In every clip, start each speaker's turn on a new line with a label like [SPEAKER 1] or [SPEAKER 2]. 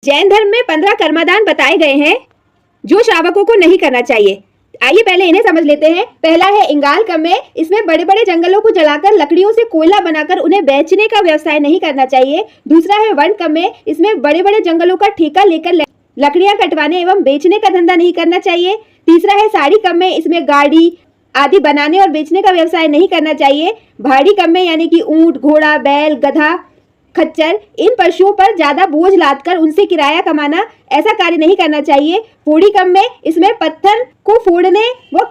[SPEAKER 1] जैन धर्म में 15 कर्मदान बताए गए हैं जो श्रावकों को नहीं करना चाहिए। आइए पहले इन्हें समझ लेते हैं। पहला है इंगाल कर्म। इसमें बड़े बड़े जंगलों को जलाकर लकड़ियों से कोयला बनाकर उन्हें बेचने का व्यवसाय नहीं करना चाहिए। दूसरा है वन कर्म। इसमें बड़े बड़े जंगलों का ठेका लेकर लकड़ियां कटवाने एवं बेचने का धंधा नहीं करना चाहिए। तीसरा है साड़ी कर्म। इसमें गाड़ी आदि बनाने और बेचने का व्यवसाय नहीं करना चाहिए। भाड़ी कर्म यानी कि ऊंट, घोड़ा, बैल, गधा, खच्चर इन पशुओं पर ज्यादा बोझ लादकर उनसे किराया कमाना, ऐसा कार्य नहीं करना चाहिए। फोड़ी कर्म में इसमें पत्थर को फोड़ने व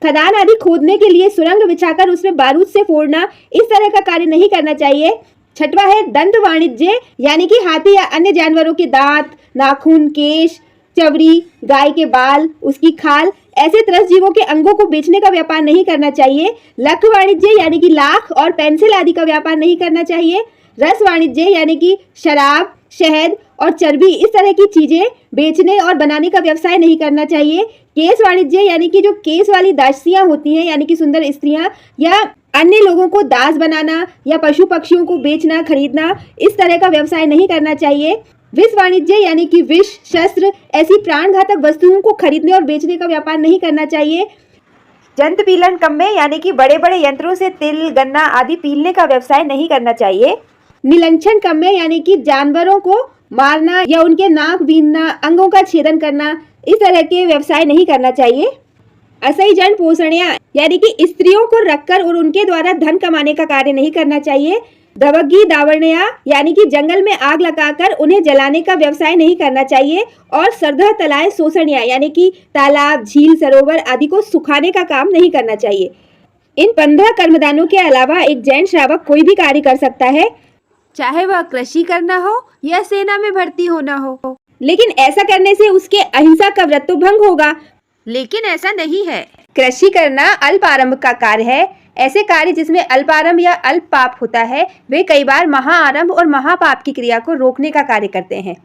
[SPEAKER 1] खदान आदि खोदने के लिए सुरंग बिछाकर उसमें बारूद से फोड़ना, इस तरह का कार्य नहीं करना चाहिए। छठवा है दंत वाणिज्य यानी कि हाथी या अन्य जानवरों के दांत, नाखून, केश, चवरी, गाय के बाल, उसकी खाल ऐसे त्रस्त जीवों के अंगों को बेचने का व्यापार नहीं करना चाहिए। लख वाणिज्य यानी कि लाख और पेंसिल आदि का व्यापार नहीं करना चाहिए। रस वाणिज्य यानी कि शराब, शहद और चर्बी इस तरह की चीजें बेचने और बनाने का व्यवसाय नहीं करना चाहिए। केस वाणिज्य यानी कि जो केस वाली दासियां होती हैं यानी कि सुंदर स्त्रियां या अन्य लोगों को दास बनाना या पशु पक्षियों को बेचना, खरीदना, इस तरह का व्यवसाय नहीं करना चाहिए। विष वाणिज्य यानी कि विष, शस्त्र ऐसी प्राणघातक वस्तुओं को खरीदने और बेचने का व्यापार नहीं करना चाहिए। जंत पीलन कर्म यानी कि बड़े बड़े यंत्रों से तिल, गन्ना आदि पीलने का व्यवसाय नहीं करना चाहिए। नीलंछन कर्म यानी कि जानवरों को मारना या उनके नाक बीनना, अंगों का छेदन करना, इस तरह के व्यवसाय नहीं करना चाहिए। असही जन पोषणिया यानी कि स्त्रियों को रखकर और उनके द्वारा धन कमाने का कार्य नहीं करना चाहिए। दवग्गी दावणया यानी कि जंगल में आग लगाकर उन्हें जलाने का व्यवसाय नहीं करना चाहिए। और सरधा तलाय शोषणिया यानी कि तालाब, झील, सरोवर आदि को सुखाने का काम नहीं करना चाहिए। इन 15 कर्मदानों के अलावा एक जैन श्रावक कोई भी कार्य कर सकता है, चाहे वह कृषि करना हो या सेना में भर्ती होना हो, लेकिन ऐसा करने से उसके अहिंसा का व्रत तो भंग होगा। लेकिन ऐसा नहीं है। कृषि करना अल्प आरंभ का कार्य है। ऐसे कार्य जिसमें अल्प आरंभ या अल्प पाप होता है वे कई बार महाआरंभ और महापाप की क्रिया को रोकने का कार्य करते हैं।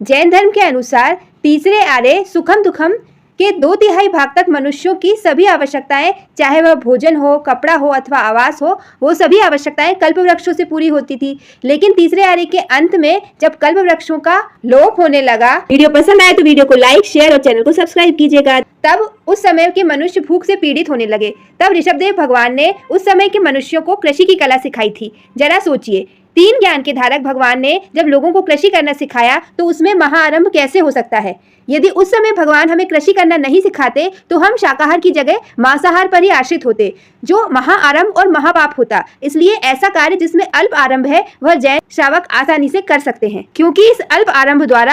[SPEAKER 1] जैन धर्म के अनुसार तीसरे आर्य सुखम दुखम के 2/3 भाग तक मनुष्यों की सभी आवश्यकताएं, चाहे वह भोजन हो, कपड़ा हो अथवा आवास हो, वो सभी आवश्यकताएं कल्प वृक्षों से पूरी होती थी। लेकिन तीसरे आर्य के अंत में जब कल्प वृक्षों का लोप होने लगा, वीडियो पसंद आए तो वीडियो को लाइक, शेयर और चैनल को सब्सक्राइब कीजिएगा। तब उस समय के मनुष्य भूख से पीड़ित होने लगे। तब ऋषभदेव भगवान ने उस समय के मनुष्यों को कृषि की कला सिखाई थी। जरा सोचिए, 3 ज्ञान के धारक भगवान ने जब लोगों को कृषि करना सिखाया तो उसमें महाआरंभ कैसे हो सकता है? यदि उस समय भगवान हमें कृषि करना नहीं सिखाते तो हम शाकाहार की जगह मांसाहार पर ही आश्रित होते, जो महाआरंभ और महापाप होता। इसलिए ऐसा कार्य जिसमें अल्प आरंभ है वह जैन श्रावक आसानी से कर सकते हैं, क्योंकि इस अल्प आरंभ द्वारा